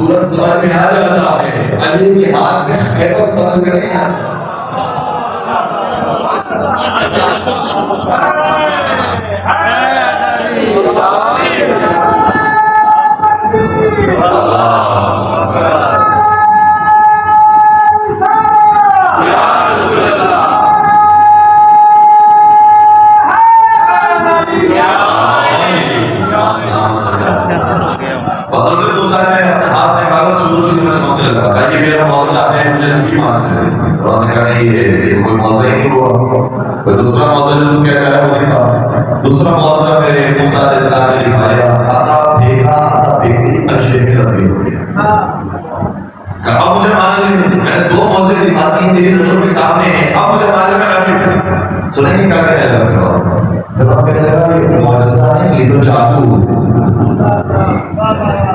सूरज समझ में आ जाता है, अली के हाथ में खैबर समझ में नहीं आता। दूसरा मौजूद क्या करा वो लिखा, दूसरा मौजूद मेरे मूसा अलैहिस्सलाम ने लिखाया, असाब देखी अजले में लगे हो गया। अब मुझे मालूम है, मैं दो मौजूद दिखाती तेरी नजरों के सामने है, अब मुझे मालूम है मैं सुनेंगे क्या कहने लगा। जब आप कहने लगा ये मौजूदा है, ये तो जादू,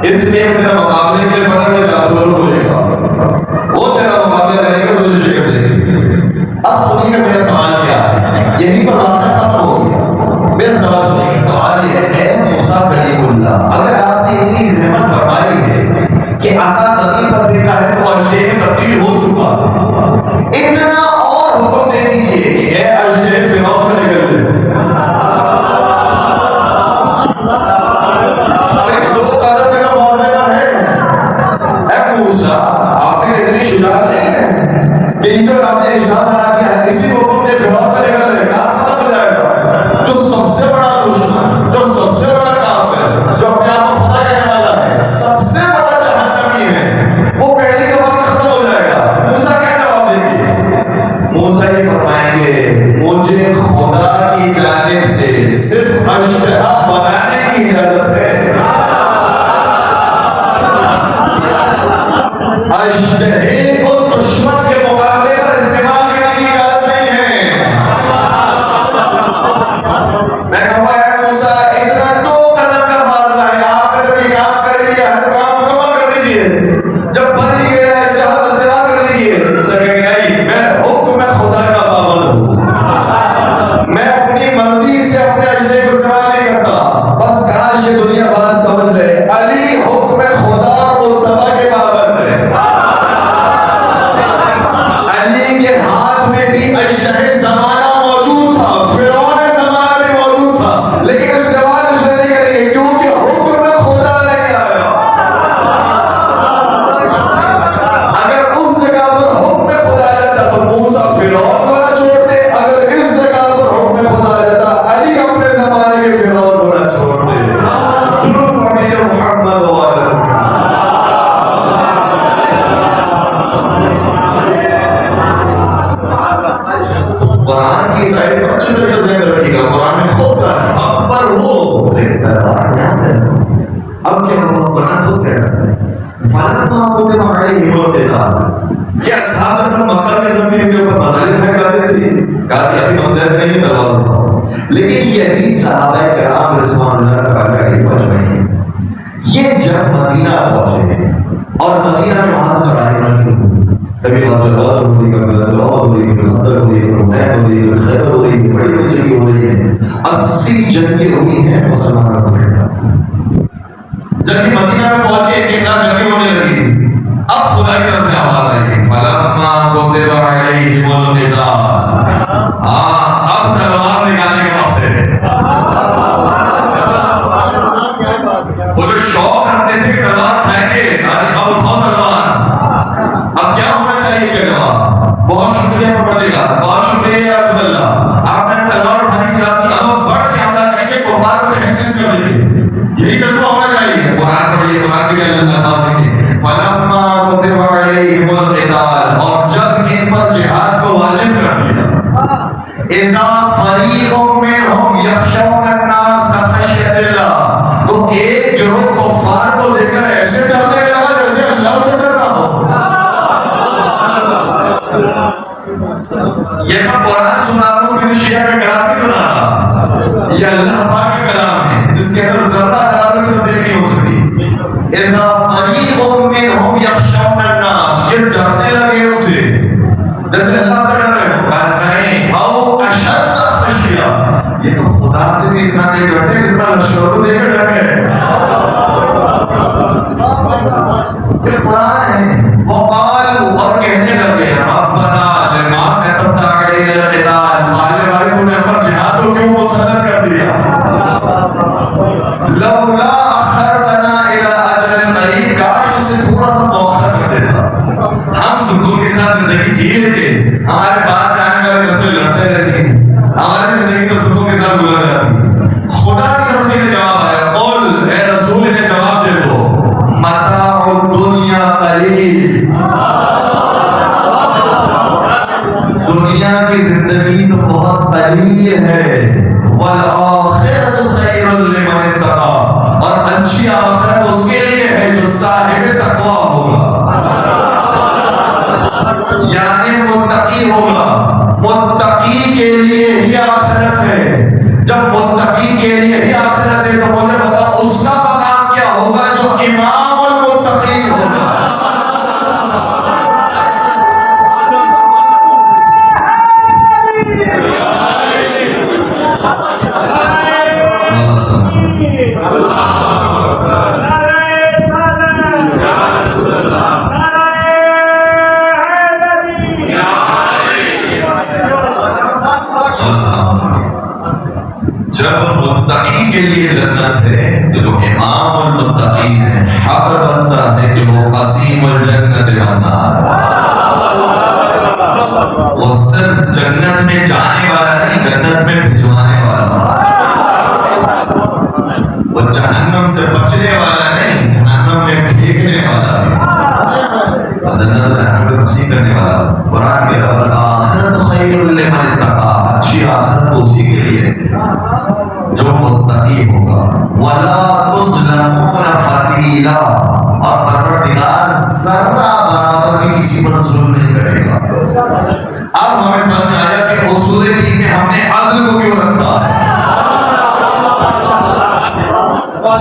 इसलिए मेरा मुकाबले के लिए बड़ा हुआ जादूगर हो जाएगा, वो तेरा मुकाबला करेंगे, मुझे शिकस्त देंगे। अब सुनिए मेरा सवाल क्या है, यही पर वाक़या खत्म हो गया। मेरा सवाल सुनिए, सवाल ये है मूसा कलीमुल्लाह, अगर आपने इतनी ज़हमत फरमाई है कि असा ज़मीन पर देखा है तो अर्शे में तब्दील हो चुका, इतना और हुक्म दे दीजिए कि ए अर्शे फिरौन का निकल दे। दो कदम मेरा मौजूदा है, ए मूसा आपने इतनी शुजाअत नहीं है कि जो आपने इशारा किया किसी को हुक्म दे फिरौन का निकल दे, काम खत्म हो जाएगा। जो सबसे बड़ा दुश्मन, जो सबसे बड़ा काफिर, जो अपने आप को खुदा कहने वाला है, सबसे बड़ा जहन्नमी है, वो पहली कबार खत्म हो जाएगा। मूसा क्या जवाब देंगे? मूसा ये फरमाएंगे मुझे खुदा की जानिब से सिर्फ अश्तहा बनाने की इजाजत है, अश्तहे को दुश्मन के मुकाबले पर इस्तेमाल करने की इजाजत नहीं है। मैं कहूँगा यार मूसा इतना तो कदम का फासला है, आपने जब ये काम कर लिया तो काम मुकम्मल कर दीजिए, जब बन ही गया है जहाँ इस्तेमाल कर दीजिए। मूसा कहेंगे नहीं, मैं हुक्म खुदा का पाबंद हूँ, मैं अपनी मर्जी से अपने अजले को इस्तेमाल नहीं करता। बस काश ये दुनिया बात समझ ले, अली हुक्म खुदा और मुस्तफा के पाबंद है। अली के हाथ में भी अशरे ज़माना मौजूद था, फिरौन ज़माना भी मौजूद था, लेकिन इस्तेमाल उसने नहीं करेंगे क्योंकि हुक्म खुदा नहीं आया। अगर उस जगह पर हुक्म खुदा रहता तो मूसा फिरौन को ना छोड़ते, अगर इस जगह पर हुक्म खुदा रहता अली अपने ज़माने के फिरौन को ना छोड़ते। दुरूद पढ़िए मुहम्मद व आले कुरान की साइड को अच्छी तरह से रखिएगा। कुरान में खूब कहा अकबर हो लेकिन दरबार याद है। अब क्या हुआ, कुरान खुद कह रहा है फलम्मा कुतिबा अलैहिम क़िताल, ये असहाब तो मक्का में जब इनके ऊपर मसाइल उठाए जाते थे, कहा कि अभी मसला नहीं दरबार, लेकिन यही सहाबा किराम रिज़वानुल्लाह अलैहिम अजमईन ये जब मदीना पहुंचे और मदीना में वहां से चढ़ाई शुरू हुई, कभी गज़ल बदर हुई, कभी गज़ल उहद हुई, कभी खंदक हुई, कभी हुनैन हुई, कभी खैबर हुई, बड़ी बड़ी जंगें हो रही हैं। 80 जंगें हुई हैं मुसलमानों के खिलाफ। जब मदीना में पहुंचे इनके खिलाफ जंगें होने लगी, अब खुदा की तरफ से आवाज आई फलम्मा कुतिबा अलैहिमुल क़िताल, अब तलवार निकालने का वक्त है। वो जो शौक करते थे कि तलवार उठाएंगे, अब उठाओ तलवार, अब क्या होना चाहिए? क्या जवाब? बहुत शुक्रिया पढ़ेगा, बहुत शुक्रिया या रसूल अल्लाह, आपने तलवार उठाने की बात की, अब बढ़ के हमला करेंगे, कुफार को तहसीस कर देंगे, यही जज्बा होना चाहिए। कुरान पढ़िए, कुरान की अल्लाह देखिए फलम्मा कुतिबा अलैहिमुल क़िताल, और जब इन पर जिहाद को वाजिब कर दिया, इन्ना फरीक़ुम मिनहुम यख़शौना अन्नास खशयतिल्लाह, तो एक गिरोह कुफार को देखकर ऐसे डरने लगा जैसे अल्लाह से डर रहा हो। ये मैं कुरान सुना रहा हूँ, किसी शिया का कलाम नहीं सुना रहा, ये अल्लाह पाक का कलाम है जिसके अंदर जर्रा बराबर की तब्दीली नहीं हो सकती। इन्ना फरीक़ुम मिनहुम यख़शौना अन्नास, ये डरने लगे उसे जैसे अल्लाह से डर रहे हो, नहीं आओ अशद्द खशिया, ये तो खुदा से भी इतना नहीं डरते जितना लश्करों को लेकर डर गए। ये कुरान है। वक़ालू, और कहने लगे रब्बना लिमा कतबता अलैना क़िताल, माले वाले तूने हम पर जिहाद को क्यों मुसल्लत कर दिया। लौला अखरतना इला अजलिन करीब, काश उसे थोड़ा सा मौका कर देता, हम सुकून के साथ जिंदगी जी लेते, हमारे बाद आने वाले नस्ल लड़ते रहते, हमारी जिंदगी तो सुकून के साथ गुजर जाती। खुदा की तरफ से जवाब आया, कुल ए रसूल इन्हें जवाब दे दो, मताउ दुनिया कलील, दुनिया की जिंदगी तो बहुत कलील है, वल आखिरतु खैरुल लिमन इत्तका, और अच्छी आखिरत उसके लिए है जो साहिब तकवा होगा, यानी मुत्तकी होगा। मुत्तकी के लिए ही आखिरत है। जब मुत्तकी के लिए ही आखिरत है तो मुझे बताओ उसका मकाम क्या होगा जो इमामुल मुत्तकीन होगा। जब मुत्तकी के लिए जन्नत है तो जो इमामुल मुत्तकीन है, हक बनता है कि वो कसीमुल जन्नत वन्नार, वो सिर्फ जन्नत में जाने वाला नहीं, जन्नत में भिजवाने वाला, वो जहन्नम से बचने वाला नहीं, जहन्नम में फेंकने वाला है, और जन्नत जहन्नम को नसीब करने वाला। कुरान के रब्बुल आखिरतु खैरुल लिमन इत्तका, अच्छी आखिरत उसी के लिए जो मुत्तकी होगा। वला तुज़लमून फतीला, और परवरदिगार जर्रा बराबर भी किसी पर जुल्म नहीं करेगा। अब हमें समझ में आया कि उसूल दीन में हमने अदल को क्यों रखा है।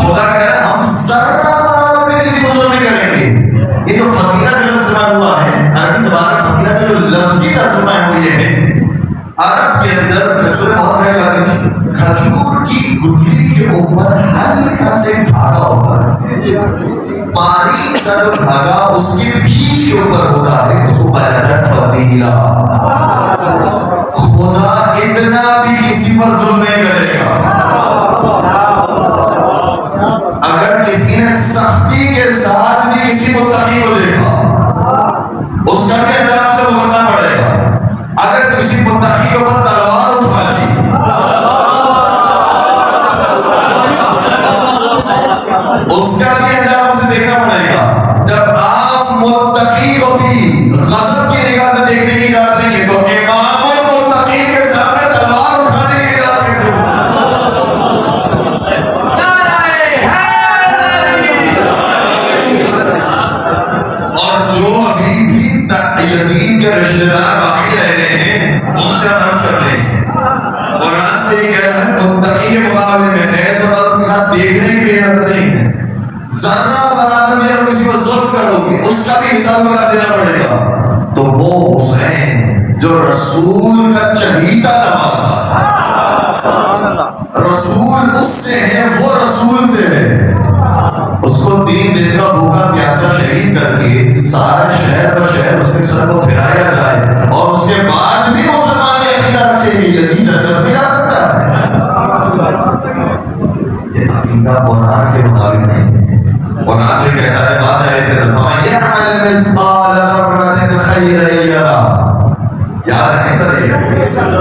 खुदा कह रहा है हम जर्रा बराबर भी किसी को जुल्म नहीं करेंगे। ये जो फतीला का लफ्ज़ इस्तेमाल हुआ है अरबी ज़बान में, फतीला का जो लफ्ज़ी तर्जुमा है वो ये है, अरब के अंदर खजूर बहुत खाई जाती थी, खजूर की गुठली के ऊपर हल्का से धागा होता है, बारीक सा जो धागा उसके बीच के ऊपर होता है, उसको कहा जाता है फतीला। खुदा इतना भी किसी पर जुल्म नहीं करेगा। अगर किसी ने सख्ती के साथ भी किसी मुत्तकी को देखा, उसका भी अंजाम से भुगतना पड़ेगा। अगर किसी मुत्तकी के ऊपर तलवार उठा ली, उसका भी अंजाम उसे देखना पड़ेगा। जब आप मुत्तकी को भी गज़ब की निगाह से देखने की इजाज़त देंगे तो इमामुल मुत्तकीन के सामने तलवार उठाने की इजाज़त कैसे और जो अभी भी यजीद के रिश्तेदार बाकी रह गए हैं उनसे अर्ज़ करते हैं, कुरान में कह रहा है मुत्तकी के मुकाबले में ऐसे बात के साथ देखने की इजाज़त नहीं है। जर्रा बराबर में अगर किसी को जुल्म करोगे उसका भी हिसाब लगा देना पड़ेगा। तो वो हुसैन जो रसूल का चहीता नवासा, रसूल उससे है, वो रसूल से है, उसको 3 दिन का भूखा प्यासा शहीद करके सारे शहर पर शहर उसके सर को फिराया जाए और उसके बाद भी मुसलमान ये अकीदा रखे कि यजीद जन्नत में जा सकता है। ये अकीदा कुरान के मुताबिक नहीं। कुरान जो कहता है बात है कि फमन यअमल मिस्काल दर्रतिन खैरन यरा, याद है ऐसा नहीं है,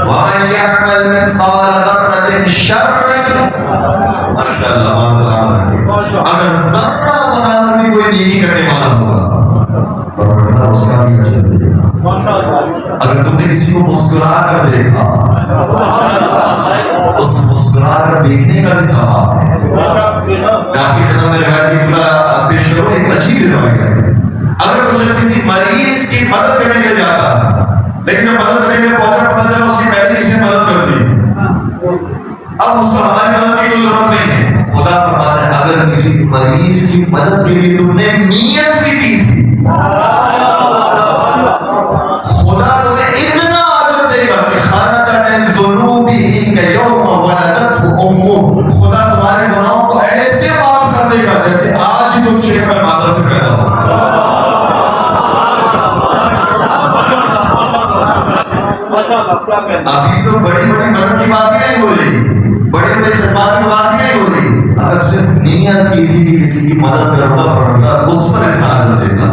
वमन यअमल मिस्काल दर्रतिन शर्रन, माशाअल्लाह माशाअल्लाह। अगर जर्रा बराबर भी कोई नेकी करने वाला होगा तो बड़ा उसका भी अजर मिलेगा। अगर तुमने किसी को मुस्कुरा कर देखा, उस मुस्कुरा कर देखने का भी सवाब है। आपकी खत्म में रिवायत की पेश करो, एक अच्छी रिवायत है। अगर कुछ किसी मरीज की मदद करने के लिए जाता है, लेकिन जब मदद करने के लिए पहुंचा पता चला उसकी पहले किसी ने मदद कर दी, अब उसको हमारी मदद की कोई जरूरत नहीं है। खुदा फरमाता है अगर किसी मरीज की मदद के लिए तुमने नियत भी की थी, खुदा तुम्हें इतना अजर देगा कि खाना मिन ज़ुनूबिही कयौम वलदतहु उम्मुहु, खुदा तुम्हारे गुनाहों को ऐसे माफ कर देगा जैसे आज ही तुम शेख में माता से पैदा हो। अभी तो बड़ी बड़ी मदद की बात ही नहीं हो रही, बड़ी बड़ी खिदमत की बात ही नहीं हो रही। अगर सिर्फ नीयत की थी कि किसी की मदद करूंगा पड़ूंगा, उस पर इख्तियार देगा।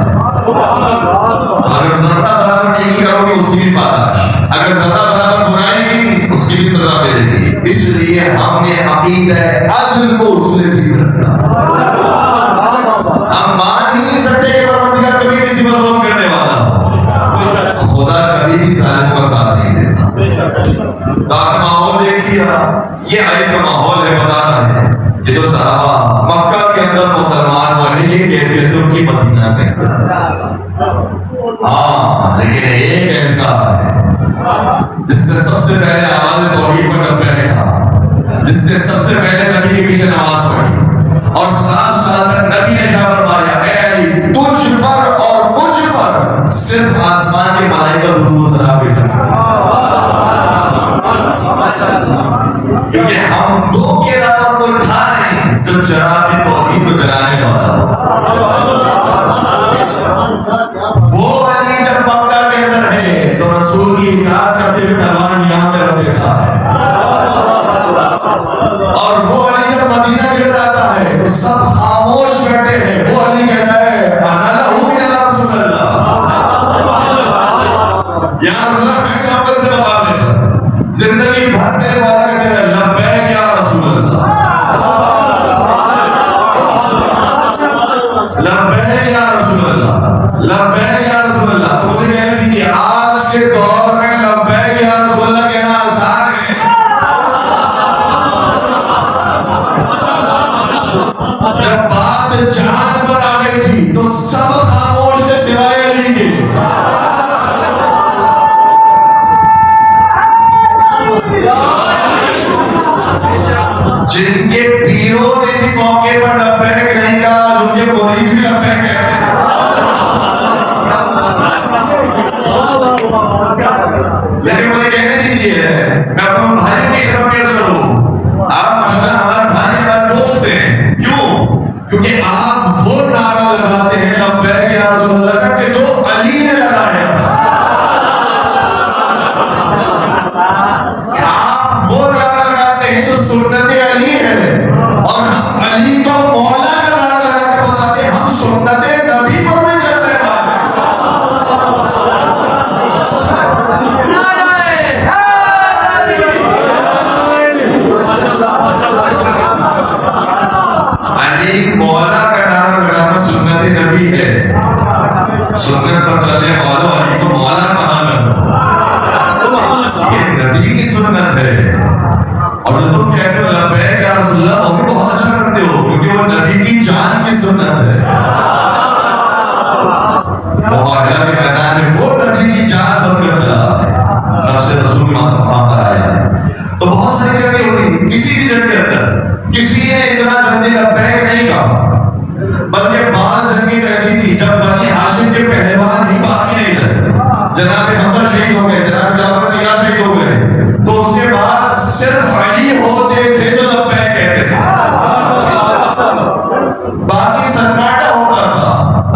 अगर ज़रा बराबर नेकी करोगे उसकी भी पादाश, अगर ज़रा बराबर बुराई की उसकी भी सजा मिलेगी। इसलिए हमने अकीदा अदल को उसूल दी रखा। हम मान ही नहीं सकते कि परवरदिगार कभी किसी पर जुल्म करने वाला, खुदा कभी भी जालिम का साथ नहीं देता। तो आपने माहौल देख लिया, ये आयत का माहौल है, बता रहा है कि जो सहाबा मक्का के अंदर मुसलमान हुए ये कैफियत उनकी मदीना में। हाँ, लेकिन एक ऐसा है जिससे सबसे पहले आवाज तौहीद पर डबे रखा, जिसने सबसे पहले नबी के पीछे नमाज पढ़ी और 7 साल तक नबी ने क्या फरमाया, ऐ अली तुझ पर और मुझ पर सिर्फ आसमान के मलाइका दुरूद सलाम भेजा, क्योंकि हम दो के अलावा कोई था नहीं जो चराग तौहीद को जलाने वाला। वो अली जब मक्का के अंदर है तो रसूल की इताअत करते हुए तलवार यहाँ पे रख देता है, और वो अली जब मदीना के अंदर आता है तो सब खामोश बैठे हैं। वो अली कहता है अना लहू या रसूल अल्लाह, या रसूल अल्लाह, मैं आपस से बता देता जिंदगी भर मेरे वादा करते रहे लब्बैक या रसूल अल्लाह, लब्बैक या रसूल अल्लाह, लब्बैक या रसूल अल्लाह। तो मुझे कहने दीजिए आज के दौर में लब्बैक या रसूल अल्लाह कहना आसान है? जब बात जान पर आ गई थी तो सब खामोश थे सिवाय अली के। जिनके पीरों ने भी मौके पर लब्बैक नहीं कहा, उनके मुरीद भी लब्बैक कहते हैं। लेकिन मुझे कहने दीजिए, मैं अपने भाई की तरफ पेश करूं, आप माशाल्लाह हमारे भाई हमारे दोस्त हैं। क्यों? क्योंकि आप वो नारा लगाते हैं लब्बैक या रसूल अल्लाह का कि जो अली ने लगाया। आप वो नारा लगाते हैं जो सुन्नत अली है, और हम अली को मौला का नारा लगा के बताते हैं हम सुन्नत नबी पर भी चलने वाले। अली मौला का नारा लगाना सुन्नत नबी है, सुन्नत पर चलने वालों अली को मौला कहा करो, ये नबी की सुन्नत है। और जो तुम कहते हो लब्बैक या रसूल अल्लाह, वो भी बहुत अच्छा करते हो क्योंकि वो नबी की जान की सुन्नत है। मुआहदा के मैदान में वो नबी की जान बनकर चला नफ्स रसूल वहां पर आया। तो बहुत सारी जगह होगी, किसी भी जगह के अंदर किसी ने इतना जल्दी लब्बैक नहीं कहा, बल्कि बाज जंगें ऐसी थी जब बनी हाशिम के पहलवान ही बाकी नहीं रहे। जनाब हमजा शहीद हो गए, जनाब जाफर तैयार शहीद हो गए, तो उसके बाद सिर्फ अली होते थे जो लब्बैक कहते थे, बाकी सन्नाटा होता था।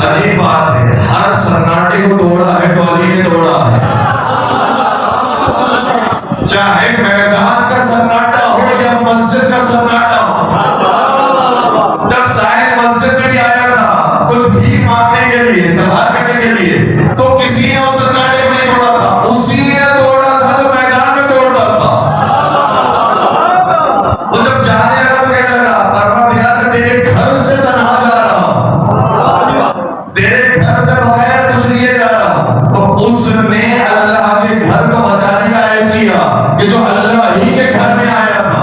अजीब बात है, हर सन्नाटे को तोड़ा है तो अली ने तोड़ा है। चाहे मैदान का सन्नाटा हो या मस्जिद का सन्नाटा हो। जब साहिब मस्जिद में भी आया था कुछ भीख मांगने के लिए, सवाल करने के लिए, तो किसी ने उस सन्नाटे को नहीं तोड़ा था, उसी ने तोड़ा था जो मैदान में तोड़ता था। वो जब जाने लगा तो कहने लगा परवरदिगार तेरे घर से तन्हा जा रहा हूं, तेरे घर से बगैर कुछ लिए जा रहा हूं। तो उसने अल्लाह के घर को बचाने का ऐलान किया कि जो अल्लाह ही के घर में आया था।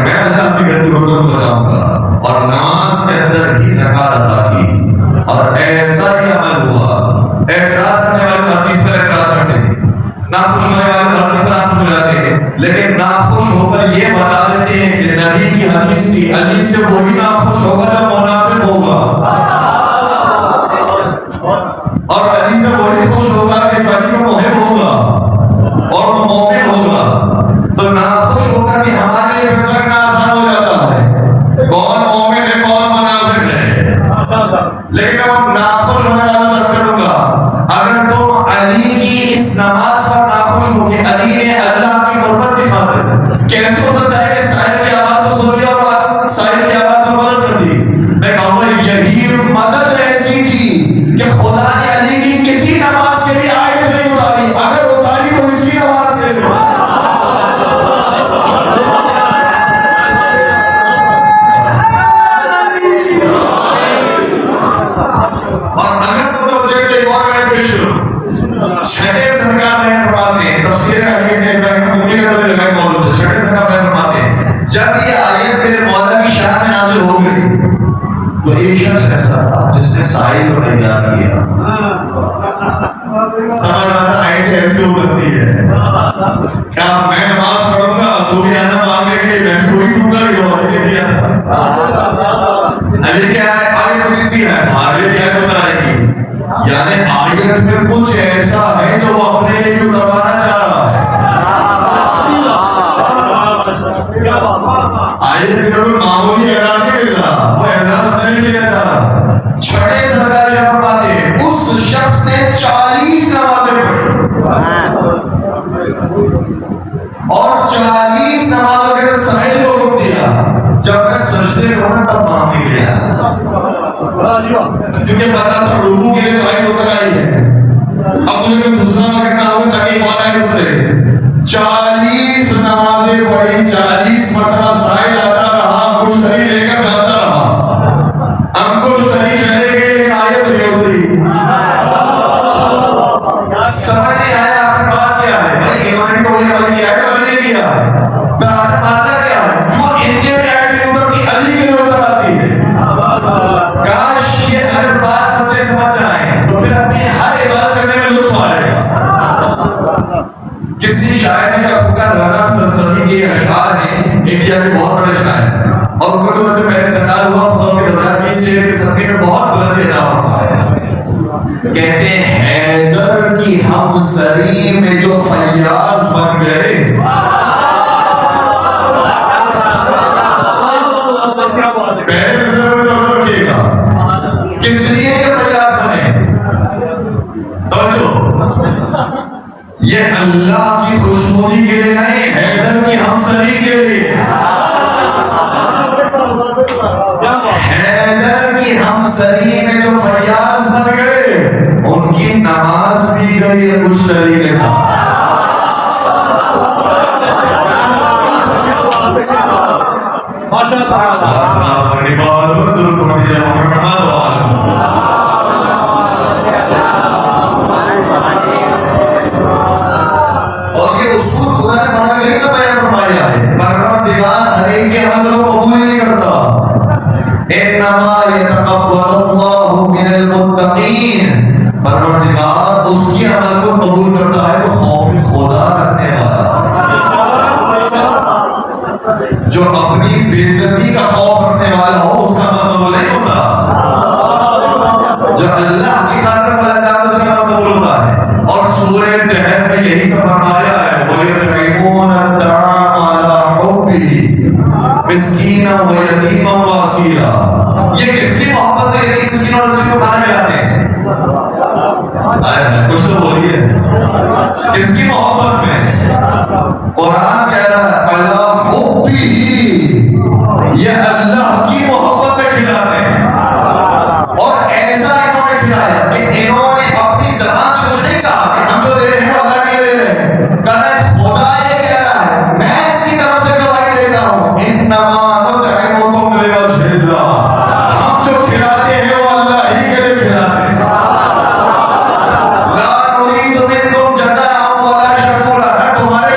मैं अल्लाह के घर की रोज़ों को बचाऊंगा, और नमाज के अंदर ही ज़कात अदा की, और ऐसा ही अमल हुआ। एतराज करने वाले हदीस पर एतराज करते थे, नाखुश होने वाले हदीस पर नाखुश हो जाते हैं, लेकिन नाखुश होकर ये बता देते हैं कि नबी की हदीस थी, अली से वही नाखुश होगा जो मुनाफिक होगा, और अली से वही खुश होगा कि जो अली को मुहिब होगा और वो मोमिन होगा। तो नाखुश होकर भी हमारे लिए फैसला करना आसान हो जाता है, कौन मोमिन है कौन मुनाफिक है। लेकिन हम नाखुश होने वाला शख्स करूंगा, अगर तुम अली की इस नमाज पर नाखुश हो कि अली ने अल्लाह की मोहब्बत की खातिर, कैसे हो सकता है कि साहिब की आवाज को सुन लिया और साहिब की आवाज में मदद कर दी? मैं कहूंगा यही मदद ऐसी थी कि खुदा ने अली की किसी नमाज के लिए आयत नहीं उतारी, अगर उतारी तो इसी नमाज के लिए। और अगर तो प्रोजेक्ट एक और मैं पेश करूं, छठे सरकार में फरमाते हैं, तफसीर अली ने मुझे लगाई मौजूद है, छठे सरकार में फरमाते हैं, जब ये आयत मेरे मौला की शान में नाज़िल हो गई तो एक शख्स ऐसा था जिसने साहिल को तैयार किया। समझ आता आयत ऐसे उतरती है, क्या मैं नमाज पढ़ूंगा तो भी आना मांगे कि मैं कोई दूंगा कि और दे दिया। अली क्या है, आयत कितनी है, आगे क्या बताएगी, यानी आयत में कुछ ऐसा है जो वो अपने लिए भी उतारना चाह रहा है। आयत में कोई मामूली एहसास नहीं मिल रहा, वो एहसास नहीं मिला जा रहा। छठे सरकार जब फरमाते हैं उस शख्स ने 40 नमाजें पढ़ी और 40 नमाजों के साहिल को रोक दिया। जब मैं सजदे में हूं तब मांगने गया, क्योंकि पता था रुकू के लिए तो आयत उतर आई है, अब मुझे कोई दूसरा करना होगा ताकि बात आयत उतरे। 40 नमाजें पढ़ी, 40 मरतबा साहिल आता रहा, मुश्तरी लेकर जाता रहा, अंकुश नहीं चले गए लेकिन आयत नहीं उतरी। समझ नहीं आया आखिर बात क्या है, भाई इन्होंने तो ये अमल किया है, अली ने किया है, तो आखिर मानना क्या है, क्यों इनके भी आयत नहीं उतरती, अली के लिए उतर आती है। काश ये अगर बात मुझे समझ आए तो फिर अपनी हर इबादत करने में लुत्फ आएगा। किसी शायर का फुका राना सरसरी के अशआर हैं, इंडिया के बहुत बड़े शायर, और उनको तो वैसे पहले इंतकाल हुआ, उनके 2020 के सफे में बहुत बुलंद नाम कहते हैं, हैदर की हम सरी में जो फयाज बन गए, पहले रखिएगा किस लिए के फयाज बने, तो ये अल्लाह की खुशनुदी के लिए नहीं, हैदर की हमसरी के लिए। हैदर की हमसरी में जो फयाज बन गए, उनकी नमाज भी गई है कुछ तरीके से। परवरदिगार उसकी अमल को कबूल करता है जो खौफ खुदा रखने वाला, जो अपनी बेइज्जती का खौफ रखने वाला हो, उसका अमल कबूल नहीं होता। जो अल्लाह की खातिर अमल करता है उसका अमल कबूल होता है। और सूरह तहर में यही तो फरमाया है, वो यतईमून अत-तआम अला हुब्बिही मिस्कीना व यतीमा व असीरा। ये किसकी मोहब्बत है, यतीम मिस्कीन और असीर को खाना खिलाते हैं? कुछ तो बोलिए, किसकी मोहब्बत में? कुरान कह रहा है अला हुब्बिही, ये अल्लाह की मोहब्बत में खिलाते हैं। और ऐसा इन्होंने खिलाया कि इन्होंने अपनी ज़बान से कुछ नहीं कहा कि हम जो दे रहे हैं अल्लाह के लिए दे रहे हैं, कहना खुदा ये कह रहा है, मैं अपनी तरफ से गवाही देता हूं, इन्नमा नुतइमुकुम लिवजहिल्लाह, हम जो खिलाते हैं वो अल्लाह ही के लिए खिलाते हैं।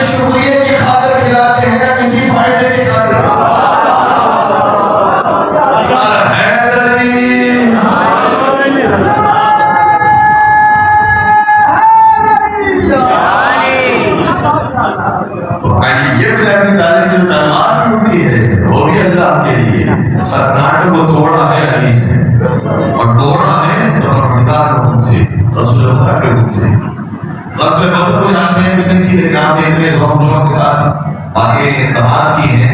शुक्रिया की खातिर खिलाते हैं, ना किसी फायदे की खातिर। ये अपनी तारीफ जो तलवार होती है वो भी अल्लाह के लिए। सरनाटे को तोड़ा है अली, और तोड़ा है तो परवरदिगार के हुक्म से, रसूलुल्लाह के हुक्म से। गस्ल बदर को जानते हैं कितनी थी, लेकिन आप देख रहे हैं के साथ आगे समाज की है।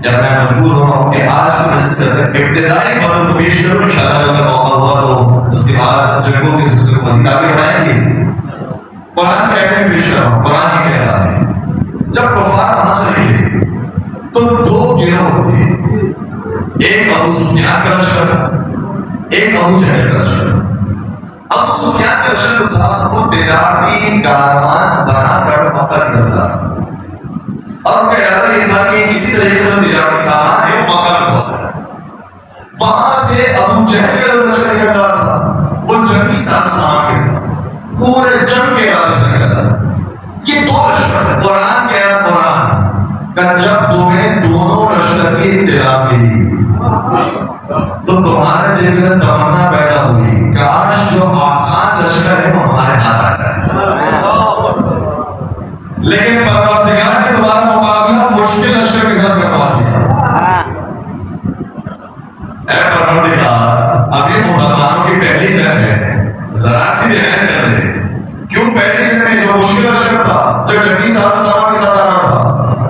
जब मैं मजबूर हो रहा हूँ कि आज की मजलिस के अंदर इब्तिदाई बदर को पेश करूँ, इंशाअल्लाह अगर मौका हुआ तो उसके बाद जंगों के सिलसिले को मजीद आगे बढ़ाएंगे। कुरान कहते हैं पेश कर कुरान ही कह रहा है, जब कुफार वहां से निकले तो दो गिरोह थे, एक अबू सुफियान का लश्कर, एक अबू जहल का लश्कर। अबू सुफियान का लश्कर जो था वो तिजारती कारवान बनाकर मक्का निकलता और उनका इरादा ये था कि किसी तरीके से तिजारती सामान है वो मक्का में पहुंचा। वहां से अबू जहल का लश्कर निकल रहा था, वो जंगी सामान के साथ पूरे जंग के इरादे से निकल रहा था। ये दो लश्कर, कुरान कह रहा, कुरान का जब तुम्हें दोनों लश्कर की इत्तला मिली तो तुम्हारे दिल के अंदर तमन्ना पैदा हुई, काश जो आसान लश्कर है वो हमारे हाथ आ जाए। लेकिन परवरदिगार ने तुम्हारा मुकाबला मुश्किल लश्कर के साथ करवा दिया। ऐ परवरदिगार, अभी मुसलमानों की पहली जंग है, जरा सी रियायत कर दे। क्यों पहली जंग में जो मुश्किल लश्कर था, जो जंगी सामान के साथ आ रहा था,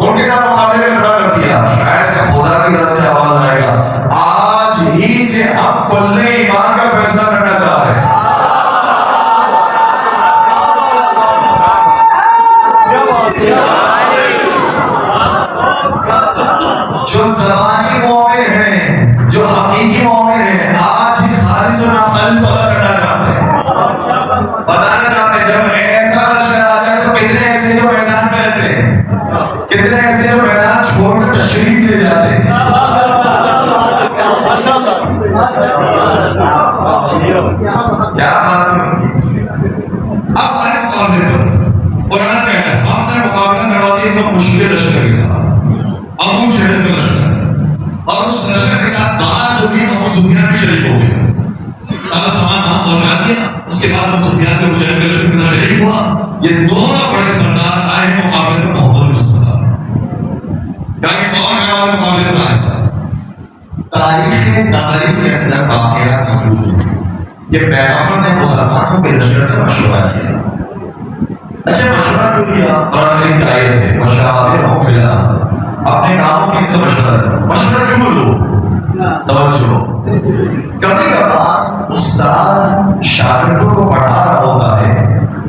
उनके साथ मुकाबले में खड़ा कर दिया। शायद खुदा की तरफ से आवाज आएगा, आज ही से हम कुल्ले ईमान का फैसला करना चाह रहे हैं। जो ज़बानी मोमिन है, जो हकीकी मोमिन है, आज ही खालिस और नाखालिस को अलग करना चाहते हैं, बताना चाहते हैं। जब ऐसा लश्कर आ जाए तो कितने ऐसे जो मैदान में रहते हैं, कितने ऐसे जो मैदान छोड़कर तशरीफ ले जाते हैं। क्या बात है। अब हमारे मुकाबले पर कुरान में है, हमने मुकाबला करवा दिया तो मुश्किल लश्कर के साथ, अबू जहल का लश्कर, और उस लश्कर के साथ बाहर जो भी अबू सुफियान भी शरीक हो गया। सारा सामान वहां पहुंचा दिया, उसके बाद अबू सुफियान के अबू जहल के लश्कर के साथ शरीक हुआ। ये दोनों बड़े सरदार आए मुकाबले में मोहम्मद मुस्तफा, ताकि कौन है हमारे मुकाबले में आए। तारीख तबरी के अंदर वाक़यात मौजूद है। ये पैगंबर ने मुसलमानों के लश्कर से मशवरा किया। अच्छा, मशवरा क्यों किया? कुरान की आयत है, मशाविरहुम फिल अम्र, अपने कामों की इनसे मशवरा क्यों लो? तवज्जो, कभी कभार उस्ताद शागिर्दों को पढ़ा रहा होता है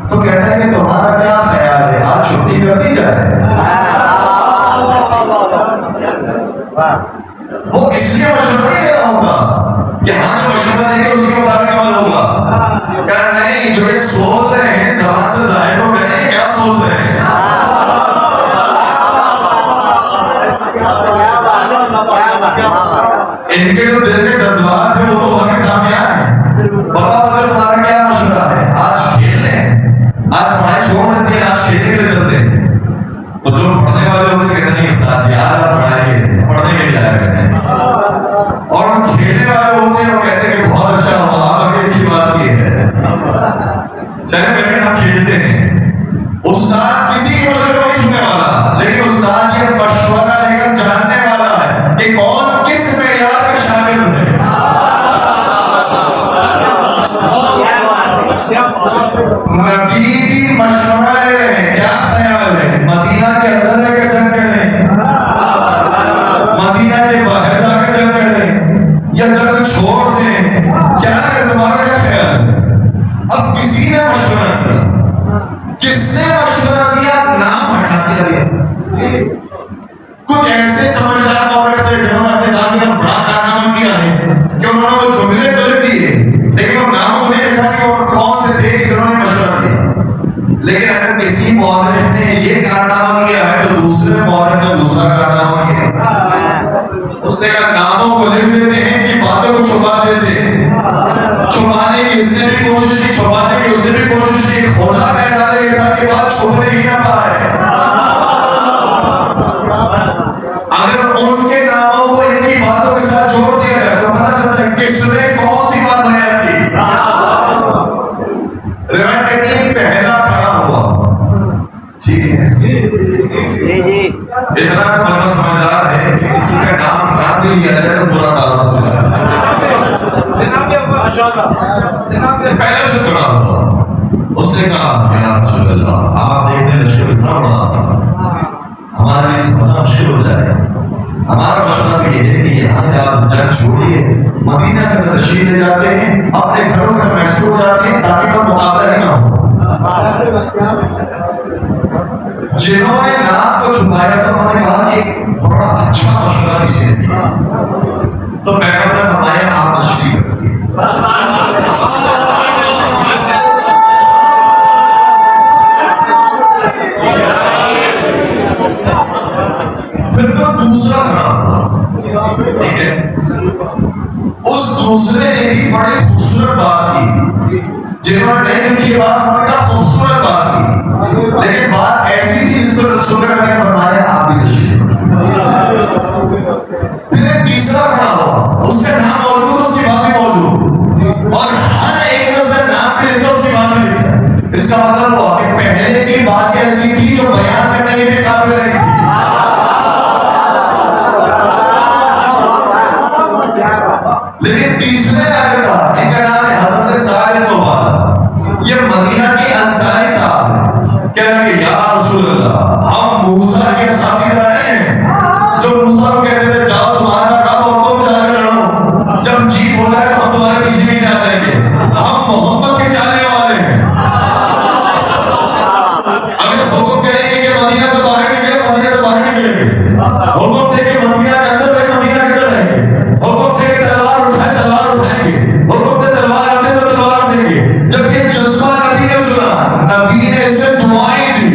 तो कहता है कि तुम्हारा क्या ख्याल है, आज छुट्टी कर दी जाए। वो इसलिए मशवरा नहीं दे रहा होगा कि हाँ जो मशवरा देंगे उसके मुताबिक अमल होगा। क्या नहीं, जो ये सोच रहे हैं ज़बान से ज़ाहिर तो करें, क्या सोच रहे हैं। इनके जो दिल के जज्बात है वो तो हमारे सामने आए। बताओ तुम्हारा क्या मशवरा है? आज खेल लें, आज पढ़ाई छोड़ देते हैं, आज खेलने के लिए चलते हैं। तो जो पढ़ने वाले होते कहते नहीं साथ यार आप पढ़ाइए, पढ़ने के लिए आया करते हैं। और खेलने वाले होते हैं वो कहते हैं कि बहुत अच्छा हुआ, आपकी अच्छी बात की है, चले बेटे हम खेलते हैं। उस्ताद किसी की मशवरे को नहीं सुनने वाला, लेकिन उस्ताद ये मशवरा लेकर जानने वाला है कि कौन किस मेयार का शागिर्द है। नबी की मशवरा है, क्या ख्याल है, मदीना के अंदर रहकर जंग करें, मदीना के बाहर जाकर जंग करें, या जंग छोड़ दें, क्या है तुम्हारा क्या ख्याल है? अब किसी ने मशवरा किया, किसने मशवरा किया? नाम हटा दिया। कुछ ऐसे समझदार मौके थे जिन्होंने अपने सामने का बड़ा कारनामा किया है कि उन्होंने वो जुमले गलत दिए, लेकिन वो नाम को नहीं लिखा कि वो कौन से थे जिन्होंने मशवरा किया। लेकिन अगर किसी मौलवी ने ये कारनामा किया है तो दूसरे मौलवी ने दूसरा कारनामा किया। उसने कहा नामों को लिख देते हैं कि बातों को छुपा देते हैं। छुपाने की इसने भी कोशिश की, छुपाने की उसने भी कोशिश की। खुदा का इरादा ये था कि बात छुपने ही ना पाए। अगर उनके नामों को इनकी बातों के साथ जोड़ दिया जाए तो पता चलता है किसने कौन सी बात बयान की। रिवायत पहला खड़ा हुआ, ठीक है, इतना बड़ा समझदार है कि किसी का नाम ना भी लिया जाए तो पूरा काम हो जाए। पहले से सुना उसने कहा या रसूल अल्लाह, आप देखने लश्कर इतना बड़ा हमारे लिए समझना मुश्किल हो जाए। हमारा मशवरा तो ये है कि यहाँ से आप जंग छोड़िए, मदीना में तशरीफ ले जाते हैं, अपने घरों में महसूस हो जाते हैं ताकि तो मुकाबला ही ना हो। जिन्होंने नाम को छुपाया तो उन्होंने कहा कि बड़ा अच्छा मशवरा किसी ने दिया, तो पैगंबर ने फरमाया आप तशरीफ रखिए। फिर तो दूसरा खड़ा, ठीक है, उस दूसरे ने भी बड़ी खूबसूरत बात की, जिन्होंने नहीं लिखी बात उन्होंने कहा खूबसूरत बात की, लेकिन बात ऐसी थी जिसको रसूल ने फरमाया आप भी तशरीफ। फिर एक तीसरा खड़ा हुआ, उसका नाम मौजूद, उसकी बात भी मौजूद, और हर एक ने उसका नाम भी लिखा, उसकी बात भी लिखा। इसका मतलब हुआ कि पहले की बात ऐसी थी जो बयान करने के भी काबिल नहीं थी, लेकिन तीसरे ने आगे कहा, इनका नाम है हज़रत साद इब्न उबादा, ये मदीना के अंसारी साहब हैं। कह रहे हैं या रसूल अल्लाह, हम मूसा के साथी नहीं हैं जो मूसा को कहते थे जाओ तुम्हारा काम और तुम जाकर लड़ो, जब जीत हो जाए तो हम तुम्हारे पीछे भी जा जाएंगे। हम मोहम्मद के चाहने वाले हैं। अगर हुक्म करेंगे कि मदीना से बाहर निकले, मदीना से बाहर निकलेंगे, हुक्म देंगे मदीना के अंदर रहे, मदीना के अंदर रहेंगे, हुक्म देंगे तलवार उठाए, तलवार उठाएंगे, हुक्म दे तलवार आते तो तलवार देंगे। जब ये जज्बा नबी ने सुना, नबी ने इसे दुआएं दी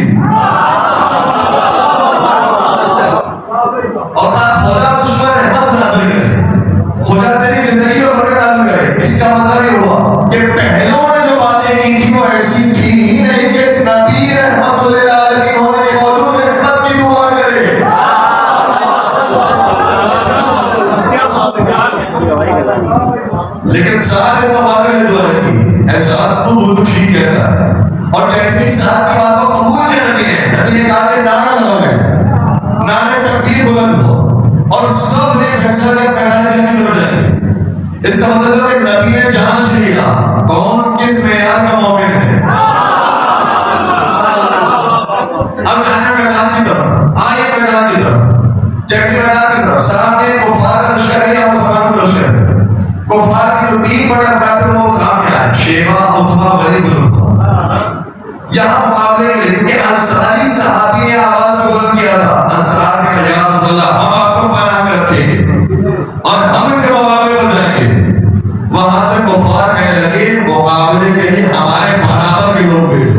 और कहा खुदा तुझ पर रहमत नाज़िल करे, खुदा तेरी जिंदगी में बरकत नाज़िल करे। इसका मतलब ये हुआ कि पहलों ने जो बातें की थी वो ऐसी थी ही नहीं कि नबी रहमतुल्लिल आलमीन होने के बावजूद रहमत की दुआ करे। लेकिन साथ इतना बात ने दुआ की, ऐसा तो बिल्कुल ठीक कहता है। और जैसे ही साथ की बात को कबूल करने लगे, नबी ने कहा कि नारा लगाओ, नारे तकबीर बुलंद हो, और सब ने फैसला किया पहले जंग की तरफ जाएंगे। इसका मतलब है कि नबी ने जांच लिया कौन किस मेयार का मोमिन है। अब आए मैदान की तरफ, आइए मैदान की तरफ। जैसे मैदान की तरफ सामने कुफार का लश्कर है या मुसलमान का लश्कर है। कुफार की जो तीन बड़े मुकाबले वो सामने आए, शेबा, उतबा, वलीद बिन उतबा। यहाँ मुकाबले के लिए अंसारी सहाबी ने आवाज बुलंद किया था, अंसार ने कहा या रसूलल्लाह, हम आपको पनाह में रखेंगे और हम इनके मुकाबले में जाएंगे। वहां से कुफार कहने लगे मुकाबले के लिए हमारे बराबर के लोग भेजो।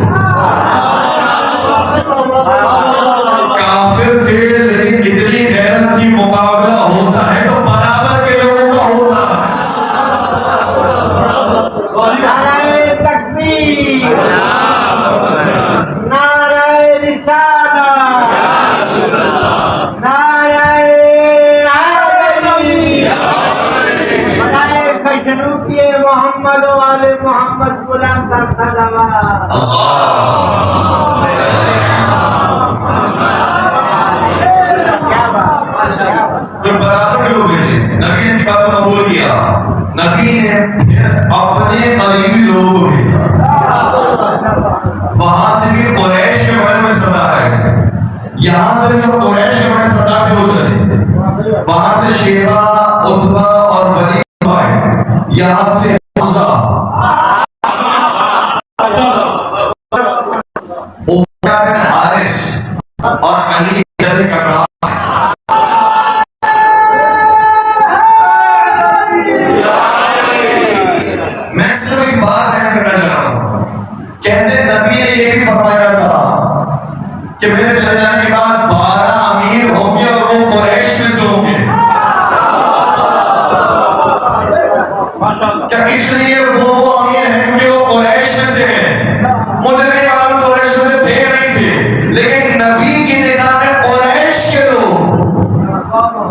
काफिर थे लेकिन इतनी गैरत थी, मुकाबला होता है तो बराबर के लोगों का होता है। नारे तकबीर, नारे रिसालत, नारे कैसनू किए मोहम्मद वाले मोहम्मद गुलाम का सलावत। तो बराबर के लोग भेजे, नबी ने बात को कबूल किया, नबी ने अपने करीबी लोगों को भेजा। वहां से भी कुरैश के बड़े बड़े सरदार आए, यहाँ से जो कुरैश के बड़े सरदार थे वो चले, वहां से शेबा, उतबा और वलीद आए, यहाँ से हमजा, उमरा बिन हारिस और अली बिन कर्रार। मैं सिर्फ एक बात बयान करना चाह रहा हूं, कहते नबी ने ये भी फरमाया था कि मेरे चले जाने के बाद 12 अमीर होंगे और वो कुरैश में से होंगे। क्या इसलिए वो अमीर हैं क्योंकि वो कुरैश में से हैं? मुझे नहीं मालूम कुरैश में से थे या नहीं थे, लेकिन नबी की निगाह में कुरैश के लोग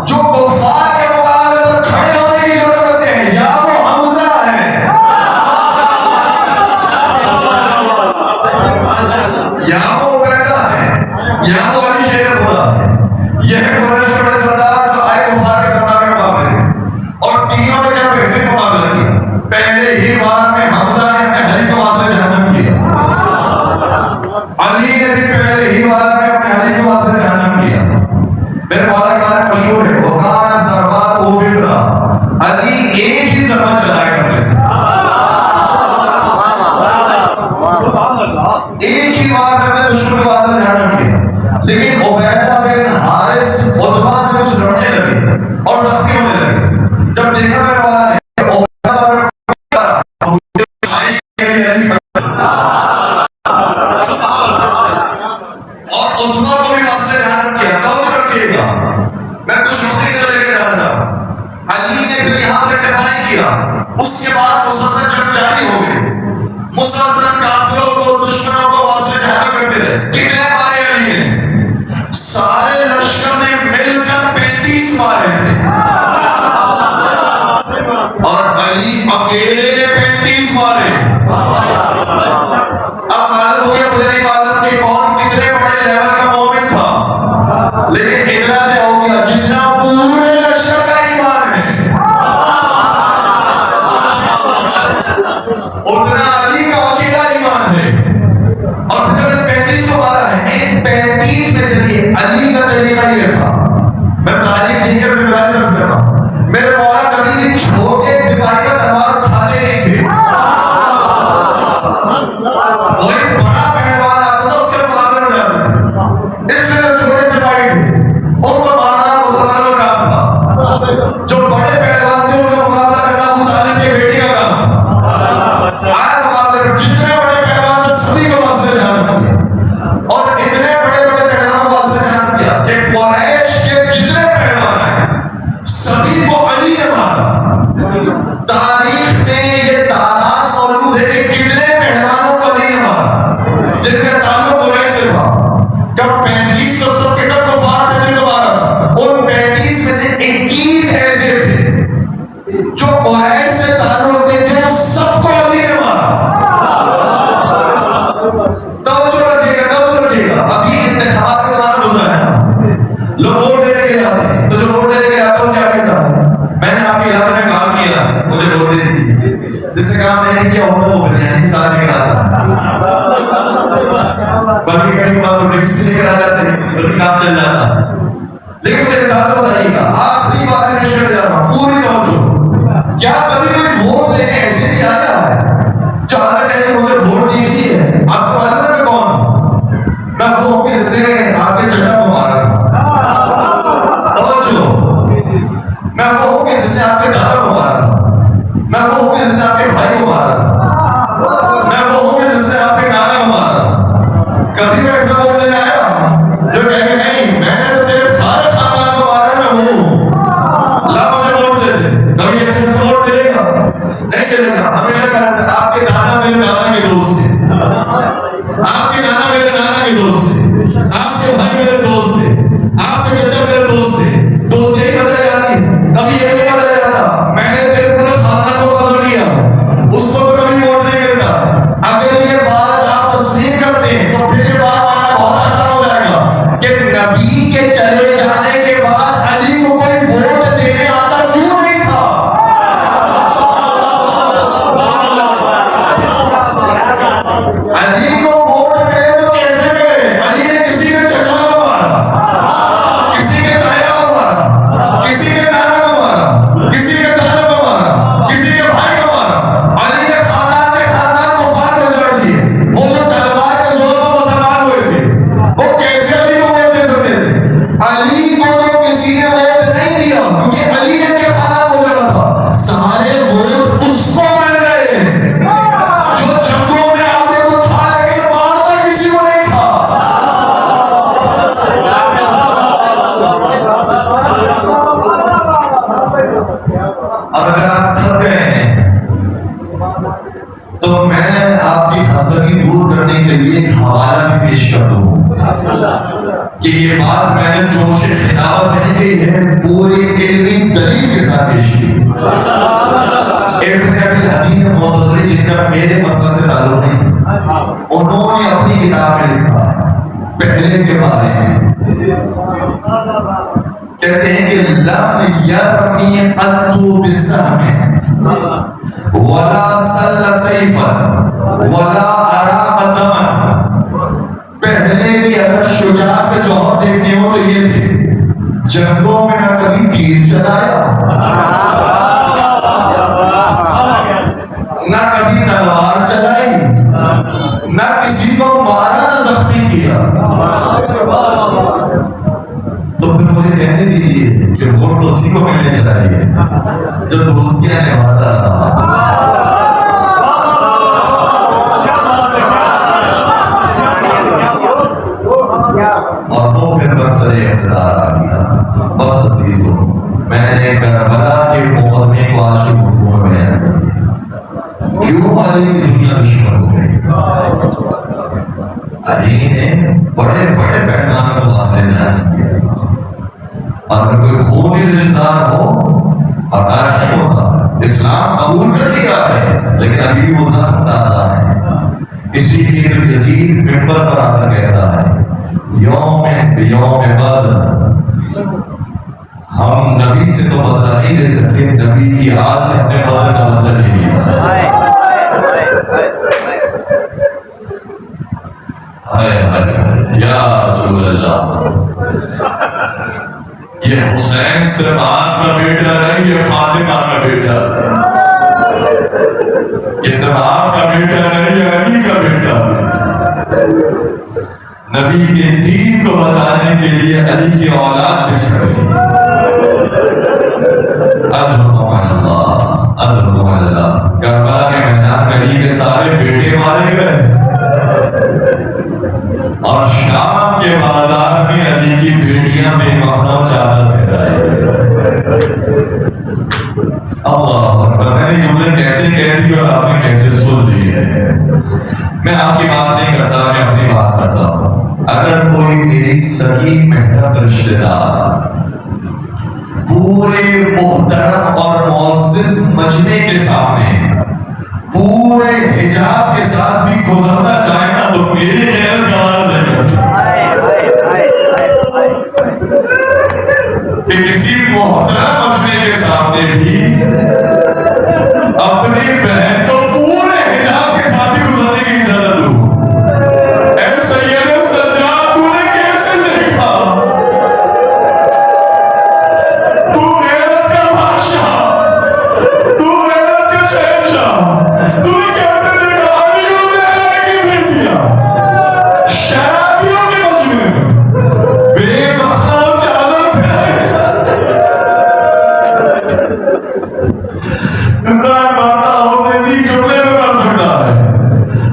जो कुफार के मुकाबले पर खड़े होने की जरूरत है, या वो हमजा है या वो बेटा है या वो अली शेर खुदा है। यह कुरैश के बड़े सरदार जो आए कुफार के सरदार के मुकाबले, और तीनों ने क्या बेहतरीन मुकाबला किया। पहले ही बार देखा मेरे वाला ने और उस्मान को भी मसले ध्यान किया, कब रखिएगा। मैं कुछ नुक्ते की तरफ लेकर जा रहा था। अली ने फिर यहाँ पर इत्तेफाक नहीं किया। उसके बाद मुसलसल जंग जारी हो गई, मुसलसल काफिरों को, दुश्मनों को मसले ध्यान करते रहे। कितने मारे अली ने? सारे लश्कर ने मिलकर 35 मारे थे और अली अकेले ने 35 मारे। अब मालूम हो गया, मुझे नहीं मालूम कि कौन कितने बड़े लेवल का मोमिन था, लेकिन इतना तो हो गया जितना पूरे लश्कर का ईमान है उतना अली का अकेला ईमान है। और जब इन 35 को मारा है, इन 35 में से भी अली का तरीका ये था। मैं तारीख देकर जिम्मेदारी से कर रहा हूं, मेरे मौला कभी भी छोटे सिपाही का तलवार उठाते नहीं थे। कोई बड़ा पहलवान आता था उसके मुकाबले में जाते थे, इसलिए जो छोटे सिपाही थे उनको मारना मुसलमानों का काम था। जो बड़े पहलवान थे उनका मुकाबला करना अबू तालिब की बेटी का काम था। आए मुकाबले में जितने बड़े पहलवान थे सभी को मसले ध्यान किया और इतने बड़े बड़े पहलवानों को मसले ध्यान किया कि कुरैश के जितने पहलवान हैं सभी को अली ने मारा। तारीख में ये तादाद मौजूद है कि कितने पहलवानों को अली ने मारा जिनका ताल्लुक कुरैश से था। कब 35 तो सबके सब कुफार थे जिनको मारा था, उन 35 में से 21 ऐसे थे जो कुरैश से ताल्लुक रखते थे, सबको अली ने मारा। तब जो रखिएगा अभी इंतखाब का जमाना गुजरा है, लोग वोट देने के जाते हैं, तो जो वोट देने के जाता हूँ क्या कहता है, मैंने आपके इलाके में काम किया, मुझे वोट दे दीजिए। जिससे काम नहीं किया हो वो बिरयानी साथ लेकर आता, बल्कि कभी बार ड्रिंक्स भी लेकर आ जाते हैं, बल्कि काम चल जाता। लेकिन मुझे एहसास बताइएगा, आखिरी बार में निश्चय जा रहा हूँ, पूरी तवज्जो, क्या कभी कोई वोट लेने ऐसे भी आया है जो आकर कहे मुझे वोट दीजिए? आपको मालूम है मैं कौन? मैं वो हूँ जिसने आपके चचा को मारा था। तवज्जो, मैं वो हूँ जिसने आपके दादा को मारा था। मैं वो हूँ जिसने आपके भाई को मारा था। मैं वो हूँ जिसने आपके नाना को मारा था। कभी मैं ऐसा वोट लेने आया जो कहेंगे नहीं मैंने तो तेरे सारे खानदान को मारा, मैं हूँ, ला मुझे वोट दे दे। कभी ऐसे वोट देगा? नहीं देगा। हमेशा कहता है आपके दादा मेरे दादा के दोस्त थे, आपके नाना मेरे नाना के दोस्त थे, आपके भाई मेरे दोस्त थे, आपके चचा मेरे दोस्त थे। दोस्त यही बदल जाती, कभी ये नहीं बदल जाता मैंने तेरे पूरे खानदान को कदर किया, उसको तो कभी वोट नहीं मिलता। अगर ये बात आप तस्लीम करते हैं तो फिर ये बात मानना बहुत आसान हो जाएगा कि नबी के चले जाने के बाद अली को कोई वोट देने आता क्यों नहीं था? अली को वोट मिले तो कैसे मिले? अली ने किसी के चचा को मारा, किसी के ताया को मारा, किसी के नाना को मारा, किसी के दादा को मारा, किसी के भाई को मारा। अली ने खानदान को फार कर जड़ दिए। वो जो तलवार के जोर पर मुसलमान हुए थे वो कैसे अली को वोट दे सकते थे? अली को तो किसी ने वोट नहीं दिया क्योंकि अली ने के खानदान को जड़ा था। सारे वोट उसको मिल गए जो जंगों में आते तो था लेकिन मारता किसी को नहीं था। और अगर आप थक गए हैं तो मैं आपकी खस्तगी दूर करने के लिए एक हवाला भी पेश कर दूं कि ये बात मैंने जोश खिताबत नहीं की है, पूरी इल्मी दलील के साथ पेश की। इब्न अबी हदीद मुअतज़िली जिनका मेरे मसला से ताल्लुक नहीं, उन्होंने अपनी किताब में लिखा पहले के बारे में, कहते हैं कि लम यरमी अत्तु बिस्सहम वला सल्ल सैफन वला अराक दमन। पहले भी अगर शुजा के जौहर देखने हो तो ये थे, जंगों में ना कभी तीर चलाया, ना कभी तलवार चलाई, ना किसी को मारा, ना जख्मी किया। तो फिर मुझे कहने दीजिए कि वोट तो उसी को मिलने चाहिए जो दोस्तियां निभाता और वो फिर बस इख्तियार आ गया। बस अजीजों, मैंने करबला के मुकदमे को आज की गुफ्तगू में बयान कर दिया। क्यों अली की दुनिया दुश्मन हो गई? अली ने बड़े बड़े पैमाने पर मसले बयान किए। अगर कोई खूनी रिश्तेदार हो बर्दाश्त नहीं होता। इस्लाम कबूल कर लिया है लेकिन अभी भी वो जख्म ताज़ा है। इसीलिए तो यजीद मिंबर पर आकर कहता है यौम बदर, हम नबी से तो बदला नहीं ले सकते, नबी की हाथ से अपने बदर का बदला ले लिया। या रसूल अल्लाह, ये हुसैन सिर्फ आपका बेटा है, ये फातिमा का बेटा है। ये सिर्फ आपका बेटा नहीं, ये अली का बेटा है। नबी के दीन को बचाने के लिए अली की औलाद बिछड़ गई। करबला के मैदान में अली के सारे बेटे मारे गए और शाम के बाजार में अली की बेटियां बेमहरम चादर फहराई गई। अल्लाह अकबर, मैंने जुमले कैसे कह दी और आपने कैसे सुन ली है। मैं आपकी बात नहीं करता, मैं अपनी बात करता हूँ। अगर कोई मेरी सगी मेहनत रिश्तेदार पूरे मोहतरम और मुअज़्ज़ज़ मजमे के सामने पूरे हिजाब के साथ भी गुजरना चाहे ना तो मेरी गैर जवाब नहीं कि किसी मोहतरम मजमे के सामने भी अपनी बहन को पूरे हिजाब के साथ भी गुजरने की इजाजत दो। ऐसा सज्जाद तूने कैसे देखा? तू गैरत का बादशाह, तू गैरत का शहंशाह, तूने कैसे देखा अमीरों से की बेटियां शराबियों के मजमे में बेमहरम चादर फैलाए? इंसान मानता हो तो इसी जुमले में कर सकता है।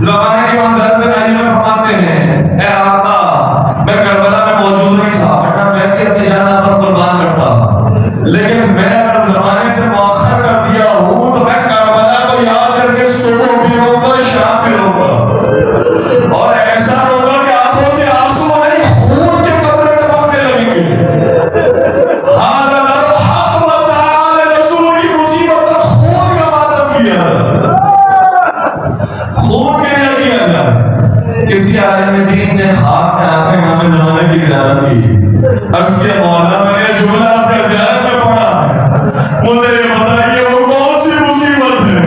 ज़माने के मंज़र में फरमाते हैं, ए आका, मैं करबला में मौजूद नहीं था, वरना मैं भी अपनी जान आप पर कुर्बान करता, लेकिन मैं अगर ज़माने से मुअख्खर कर दिया हूँ तो मैं करबला को याद करके सुबह भी रोऊंगा, शाम भी रोऊंगा और ऐसा रोऊंगा कि आंखों से आंसू नहीं, खून के कतरे टपकने लगेंगे। किसी आलिम दीन ने ख्वाब में आकर इमाम ज़माने की ज़ियारत की। अर्ज़ किया, मौला मैंने जुमला अपने ज़हन में पढ़ा है, मुझे ये बताइए वो कौन सी मुसीबत है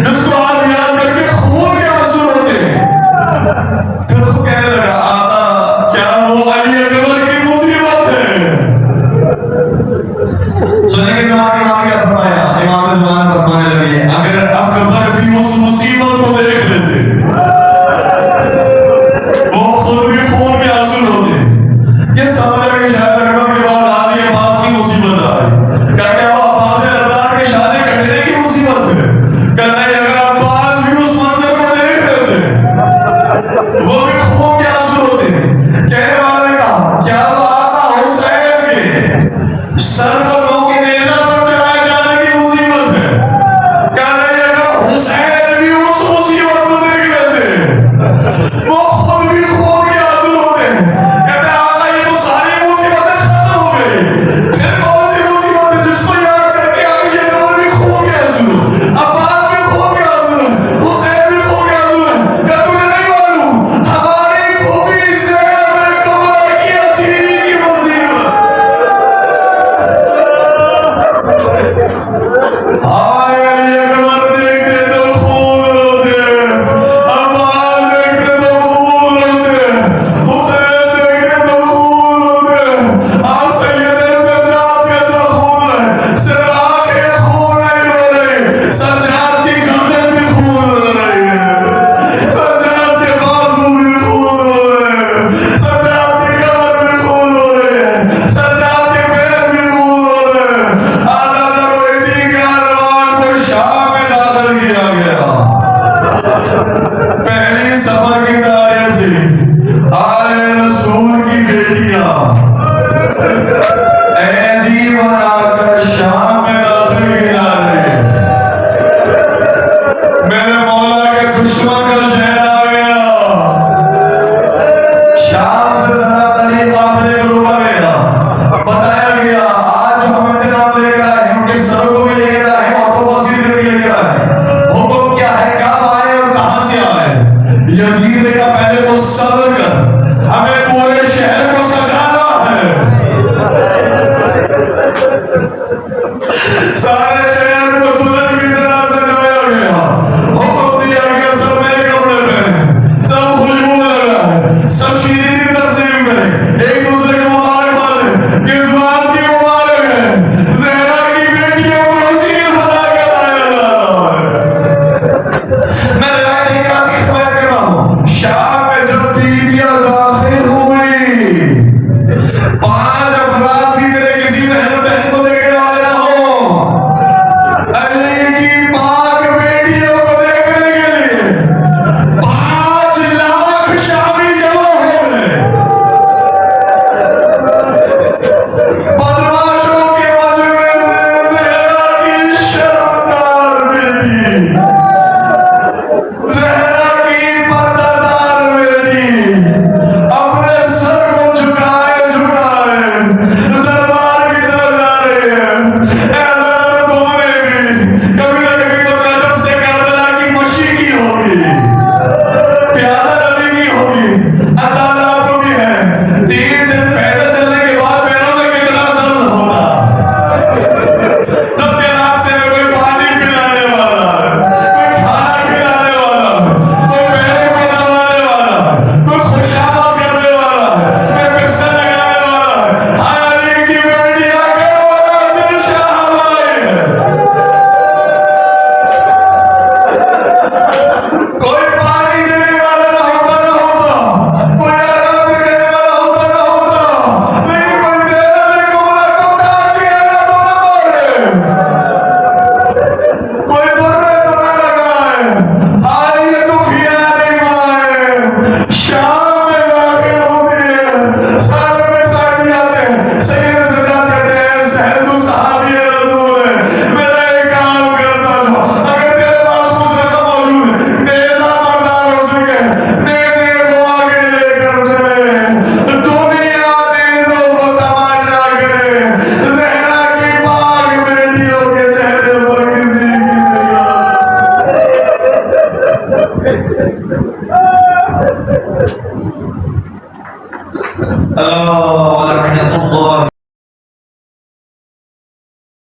जिसको आप याद करके खून के आंसू रोते हैं? फिर वो कहने लगा, आका क्या वो अली अकबर की मुसीबत है? सुनेंगे जमाने इमाम क्या फरमाया? इमाम ज़माने फरमाने लगे, अगर अकबर भी उस मुसीबत को देख लेते ये समझ में शायद अकबर के बाद गाज़ी अब्बास की मुसीबत आई। कहते हैं वो अब्बास रज़्ज़ाक़ की शादी कटने की मुसीबत है। कहते हैं अगर अब्बास भी उस मंजर को देख लेते वो भी खून के आंसू होते। कहने वाले ने कहा, क्या वो आका हुसैन के सर को लोगों की नेज़ा पर चढ़ाए जाने की मुसीबत है? कहते हैं अगर हुसैन भी उस मुसीबत को देख लेते पहली सफर की तारीख थी, आले रसूल की बेटियां ऐदी बनाकर शाम में दाखिल किनारे, मेरे मौला के दुश्मन का शहर आ गया। शाम से जरा तली काफिले को रोका गया, बताया गया आज हम इंतकाम लेकर आए हैं, उनके सरों को भी लेकर आए हैं, और को वसीले भी लेकर आए हैं। हुक्म क्या है, कब आए और कहां से आए? यजीद ने कहा पहले तो सब्र कर, हमें पूरे शहर को सजाना है। सारे शहर को दुल्हन की तरह सजाया गया, हुक्म दिया गया सब नए कपड़े पहने, सब खुशबू लगा है, सब शीरीन तकसीम करें, एक दूसरे को मुबारक माने। किस बात की मुबारक है? ज़हरा की बेटियों को वसील बना के लाया जा रहा है। मैं रिवायत की आपकी खबर कर रहा हूँ, शाम में जब बीबियां दाखिल हुई, 5 अफराद भी मेरे किसी बहन को देखने वाले ना हो, अली की पाक बेटियों को देखने के लिए 5 लाख शामी जमा हो गए। बदमाशों के मजमे से ज़हरा की शर्मसार बेटी, ज़हरा की पर्दादार बेटी अपने सर को झुकाए झुकाए दरबार की तरफ जा रही है। ऐसा तुमने भी कभी ना कभी तो नजर से करबला की मशी की होगी, प्यादा नबी की होगी, अंदाजा आपको भी है। 3 दिन पैदल चलने के बाद पैरों में कितना दर्द होगा, जब के रास्ते में कोई पानी पिलाने वाला है, कोई खाना खिलाने वाला है, कोई पैरों को दबाने वाला है, कोई खुशामद करने वाला है, कोई बिस्तर लगाने वाला है। हाय अली की बेटियां करबला से शाम आई है। कोई पानी देने वाला ना होता, कोई आराम देने वाला होता ना होता, लेकिन कोई ज़हरा कुबरा को ताज़िया ना पड़े, कोई दुर्रे तो ना लगाए। आइए तो खियाली माए, शाम में दाखिल होती है, सारे में साड़ी आते हैं, सैयद सजाद कहते हैं सहल तू सहाबी रसूल है, मेरा एक काम करता था, अगर तेरे पास कुछ रकम मौजूद है, नेज़ा बरदार हो सके, नेज़े को आगे लेकर चले, दुनिया नेज़ों को तमाशा करे, ज़हरा की पाक बेटियों के चेहरे पर किसी की निगाह। अल्लाह